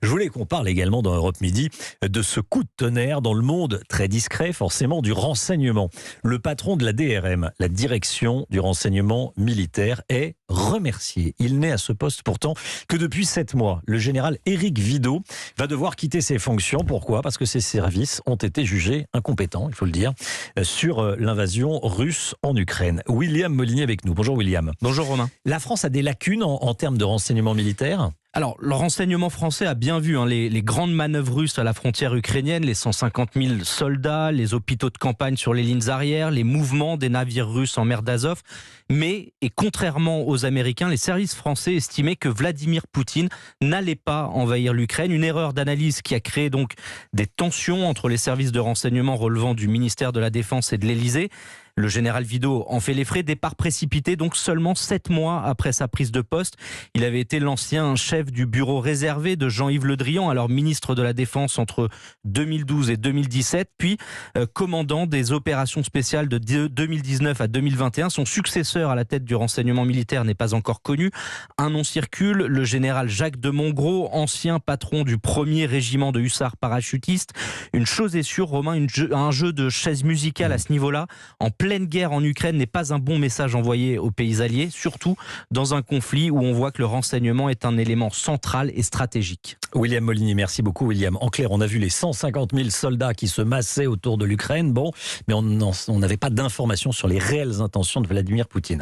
Je voulais qu'on parle également dans Europe Midi de ce coup de tonnerre dans le monde très discret, forcément, du renseignement. Le patron de la DRM, la direction du renseignement militaire, est remercié. Il n'est à ce poste pourtant que depuis 7 mois. Le général Éric Vidot va devoir quitter ses fonctions. Pourquoi ? Parce que ses services ont été jugés incompétents, il faut le dire, sur l'invasion russe en Ukraine. William Molinier avec nous. Bonjour William. Bonjour Romain. La France a des lacunes en termes de renseignement militaire ? Alors, le renseignement français a bien vu les grandes manœuvres russes à la frontière ukrainienne, les 150 000 soldats, les hôpitaux de campagne sur les lignes arrières, les mouvements des navires russes en mer d'Azov. Mais, et contrairement aux Américains, les services français estimaient que Vladimir Poutine n'allait pas envahir l'Ukraine. Une erreur d'analyse qui a créé donc des tensions entre les services de renseignement relevant du ministère de la Défense et de l'Élysée. Le général Vidot en fait les frais, départ précipité donc seulement 7 mois après sa prise de poste. Il avait été l'ancien chef du bureau réservé de Jean-Yves Le Drian, alors ministre de la Défense entre 2012 et 2017, puis commandant des opérations spéciales de 2019 à 2021. Son successeur à la tête du renseignement militaire n'est pas encore connu. Un nom circule, le général Jacques de Montgros, ancien patron du 1er régiment de hussards parachutistes. Une chose est sûre, Romain, un jeu de chaises musicales à ce niveau-là, en pleine guerre en Ukraine, n'est pas un bon message envoyé aux pays alliés, surtout dans un conflit où on voit que le renseignement est un élément central et stratégique. William Molinier, merci beaucoup William. En clair, on a vu les 150 000 soldats qui se massaient autour de l'Ukraine, mais on n'avait pas d'informations sur les réelles intentions de Vladimir Poutine.